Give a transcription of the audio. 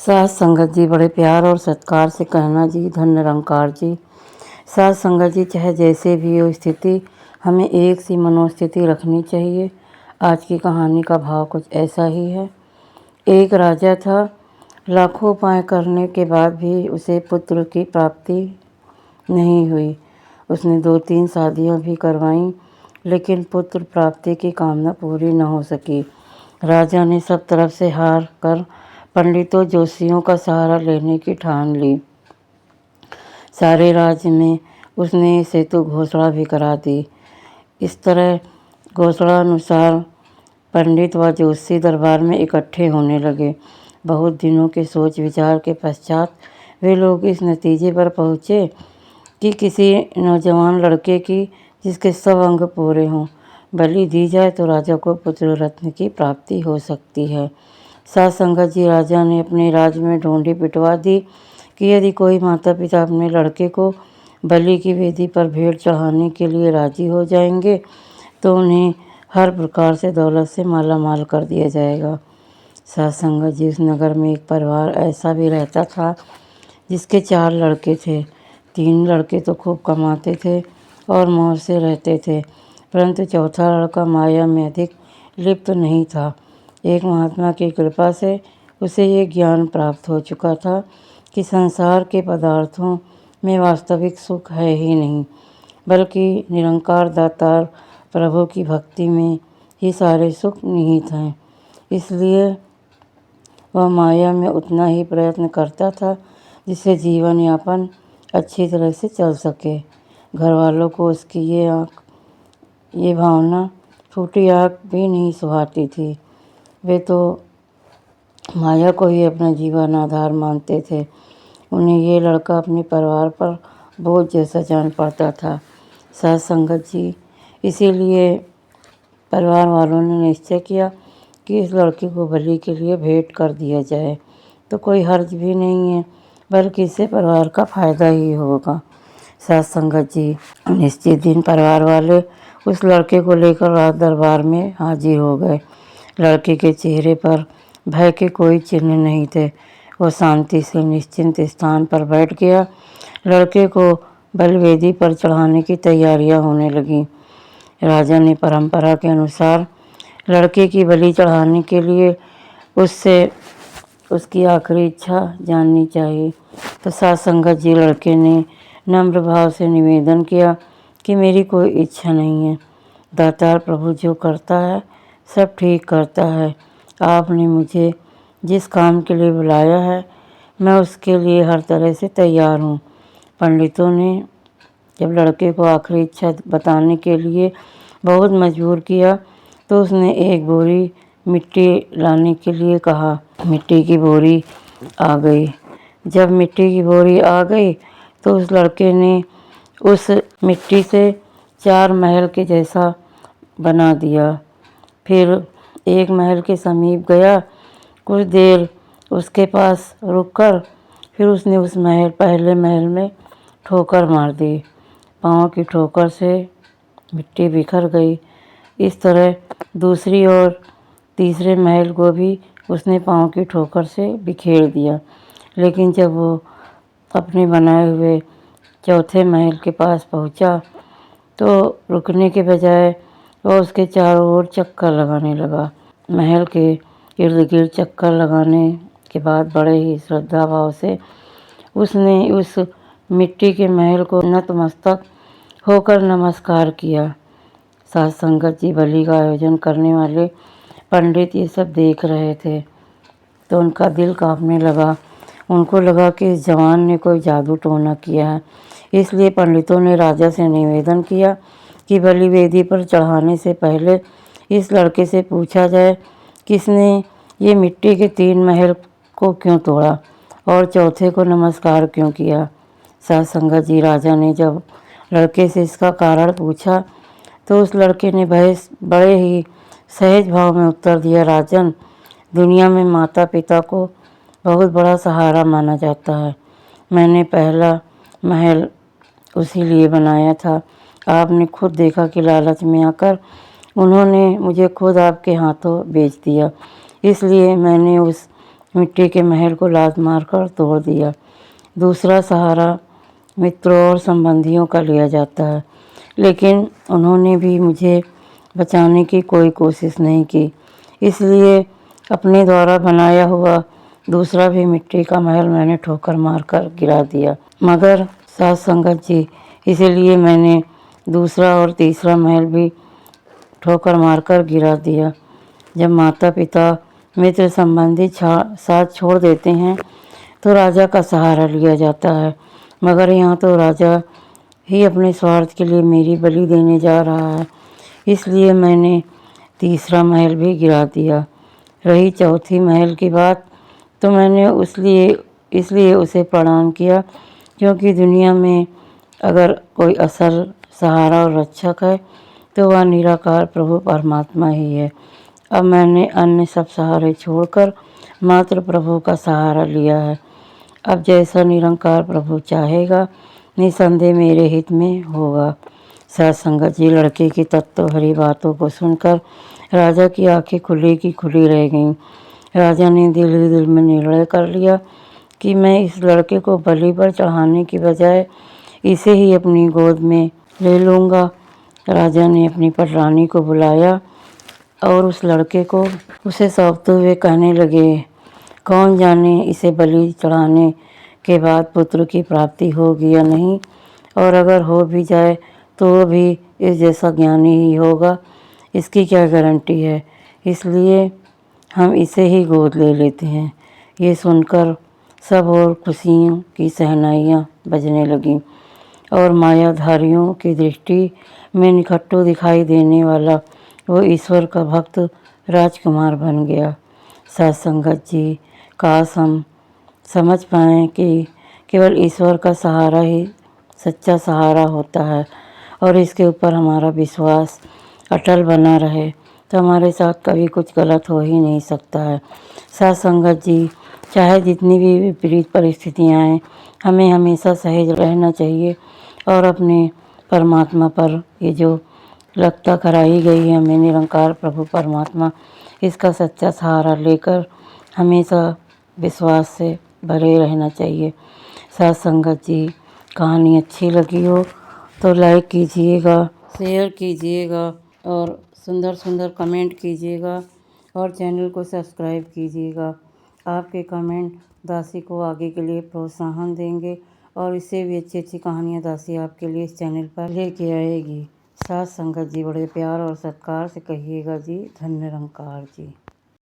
साध संगत जी बड़े प्यार और सत्कार से कहना जी धन निरंकार जी। साध संगत जी चाहे जैसे भी हो स्थिति, हमें एक सी मनोस्थिति रखनी चाहिए। आज की कहानी का भाव कुछ ऐसा ही है। एक राजा था, लाखों उपाय करने के बाद भी उसे पुत्र की प्राप्ति नहीं हुई। उसने 2-3 शादियां भी करवाईं, लेकिन पुत्र प्राप्ति की कामना पूरी न हो सकी। राजा ने सब तरफ से हार कर पंडितों जोशियों का सहारा लेने की ठान ली। सारे राज्य में उसने सेतु घोषणा भी करा दी। इस तरह घोषणा अनुसार पंडित व जोशी दरबार में इकट्ठे होने लगे। बहुत दिनों के सोच विचार के पश्चात वे लोग इस नतीजे पर पहुँचे कि किसी नौजवान लड़के की जिसके सब अंग पूरे हों बलि दी जाए तो राजा को पुत्र रत्न की प्राप्ति हो सकती है। साध संगत जी, राजा ने अपने राज्य में ढूंढी पिटवा दी कि यदि कोई माता पिता अपने लड़के को बलि की वेदी पर भेंट चढ़ाने के लिए राजी हो जाएंगे तो उन्हें हर प्रकार से दौलत से माला माल कर दिया जाएगा। साध संगत जी, उस नगर में एक परिवार ऐसा भी रहता था जिसके 4 लड़के थे। 3 लड़के तो खूब कमाते थे और मौज से रहते थे, परंतु चौथा लड़का माया में अधिक लिप्त नहीं था। एक महात्मा की कृपा से उसे ये ज्ञान प्राप्त हो चुका था कि संसार के पदार्थों में वास्तविक सुख है ही नहीं, बल्कि निरंकार दातार प्रभु की भक्ति में ही सारे सुख निहित हैं। इसलिए वह माया में उतना ही प्रयत्न करता था जिससे जीवन यापन अच्छी तरह से चल सके। घर वालों को उसकी ये भावना फूटी आँख भी नहीं सुहाती थी। वे तो माया को ही अपना जीवन आधार मानते थे। उन्हें ये लड़का अपने परिवार पर बोझ जैसा जान पड़ता था। साध संगत जी, इसीलिए परिवार वालों ने निश्चय किया कि इस लड़के को बलि के लिए भेंट कर दिया जाए तो कोई हर्ज भी नहीं है, बल्कि इससे परिवार का फायदा ही होगा। साध संगत जी, निश्चित दिन परिवार वाले उस लड़के को लेकर रात दरबार में हाजिर हो गए। लड़के के चेहरे पर भय के कोई चिन्ह नहीं थे। वो शांति से निश्चिंत स्थान पर बैठ गया। लड़के को बलिवेदी पर चढ़ाने की तैयारियां होने लगीं। राजा ने परंपरा के अनुसार लड़के की बलि चढ़ाने के लिए उससे उसकी आखिरी इच्छा जाननी चाहिए। तो साध संगत जी, लड़के ने नम्र भाव से निवेदन किया कि मेरी कोई इच्छा नहीं है। दातार प्रभु जो करता है सब ठीक करता है। आपने मुझे जिस काम के लिए बुलाया है मैं उसके लिए हर तरह से तैयार हूँ। पंडितों ने जब लड़के को आखिरी इच्छा बताने के लिए बहुत मजबूर किया तो उसने एक बोरी मिट्टी लाने के लिए कहा। मिट्टी की बोरी आ गई। जब मिट्टी की बोरी आ गई तो उस लड़के ने उस मिट्टी से 4 महल के जैसा बना दिया। फिर एक महल के समीप गया। कुछ देर उसके पास रुककर फिर उसने उस पहले महल में ठोकर मार दी। पाँव की ठोकर से मिट्टी बिखर गई। इस तरह दूसरी और तीसरे महल को भी उसने पाँव की ठोकर से बिखेर दिया। लेकिन जब वो अपने बनाए हुए चौथे महल के पास पहुंचा तो रुकने के बजाय वह उसके चारों ओर चक्कर लगाने लगा। महल के इर्द गिर्द चक्कर लगाने के बाद बड़े ही श्रद्धा भाव से उसने उस मिट्टी के महल को नतमस्तक होकर नमस्कार किया। साध संगत जी, बलि का आयोजन करने वाले पंडित ये सब देख रहे थे तो उनका दिल कांपने लगा। उनको लगा कि इस जवान ने कोई जादू टोना किया है। इसलिए पंडितों ने राजा से निवेदन किया कि बलि वेदी पर चढ़ाने से पहले इस लड़के से पूछा जाए किसने ये मिट्टी के 3 महल को क्यों तोड़ा और चौथे को नमस्कार क्यों किया। साध संगत जी, राजा ने जब लड़के से इसका कारण पूछा तो उस लड़के ने बड़े ही सहज भाव में उत्तर दिया, राजन, दुनिया में माता पिता को बहुत बड़ा सहारा माना जाता है। मैंने पहला महल उसी लिए बनाया था। आपने खुद देखा कि लालच में आकर उन्होंने मुझे खुद आपके हाथों बेच दिया। इसलिए मैंने उस मिट्टी के महल को लात मारकर तोड़ दिया। दूसरा सहारा मित्रों और संबंधियों का लिया जाता है, लेकिन उन्होंने भी मुझे बचाने की कोई कोशिश नहीं की। इसलिए अपने द्वारा बनाया हुआ दूसरा भी मिट्टी का महल मैंने ठोकर मारकर गिरा दिया। मगर साथ संगत जी, इसीलिए मैंने दूसरा और तीसरा महल भी ठोकर मारकर गिरा दिया। जब माता पिता मित्र संबंधी साथ छोड़ देते हैं तो राजा का सहारा लिया जाता है, मगर यहाँ तो राजा ही अपने स्वार्थ के लिए मेरी बलि देने जा रहा है। इसलिए मैंने तीसरा महल भी गिरा दिया। रही चौथी महल की बात, तो मैंने इसलिए उसे प्रणाम किया क्योंकि दुनिया में अगर कोई असल सहारा और रक्षक है तो वह निराकार प्रभु परमात्मा ही है। अब मैंने अन्य सब सहारे छोड़कर मात्र प्रभु का सहारा लिया है। अब जैसा निरंकार प्रभु चाहेगा निसंदेह मेरे हित में होगा। साथ संगत जी, लड़के की तत्व भरी बातों को सुनकर राजा की आंखें खुली की खुली रह गईं। राजा ने दिल ही दिल में निर्णय कर लिया कि मैं इस लड़के को बलि पर चढ़ाने की बजाय इसे ही अपनी गोद में ले लूँगा। राजा ने अपनी पटरानी को बुलाया और उस लड़के को उसे सौंपते हुए कहने लगे, कौन जाने इसे बलि चढ़ाने के बाद पुत्र की प्राप्ति होगी या नहीं, और अगर हो भी जाए तो वो भी इस जैसा ज्ञानी ही होगा, इसकी क्या गारंटी है। इसलिए हम इसे ही गोद ले लेते हैं। ये सुनकर सब और खुशियों की शहनाइयाँ बजने लगीं और मायाधारियों की दृष्टि में निकट्टू दिखाई देने वाला वो ईश्वर का भक्त राजकुमार बन गया। साथ संगत जी, काश हम समझ पाएँ कि केवल ईश्वर का सहारा ही सच्चा सहारा होता है और इसके ऊपर हमारा विश्वास अटल बना रहे तो हमारे साथ कभी कुछ गलत हो ही नहीं सकता है। साथ संगत जी, चाहे जितनी भी विपरीत परिस्थितियाँ आएँ, हमें हमेशा सहेज रहना चाहिए और अपने परमात्मा पर ये जो लगता कराई गई है हमें निरंकार प्रभु परमात्मा, इसका सच्चा सहारा लेकर हमेशा विश्वास से भरे रहना चाहिए। साथ संगत जी, कहानी अच्छी लगी हो तो लाइक कीजिएगा, शेयर कीजिएगा और सुंदर सुंदर कमेंट कीजिएगा और चैनल को सब्सक्राइब कीजिएगा। आपके कमेंट दासी को आगे के लिए प्रोत्साहन देंगे और इससे भी अच्छी अच्छी कहानियाँ दासी आपके लिए इस चैनल पर लेके आएगी। साथ संगत जी, बड़े प्यार और सत्कार से कहिएगा जी, धन्य निरंकार जी।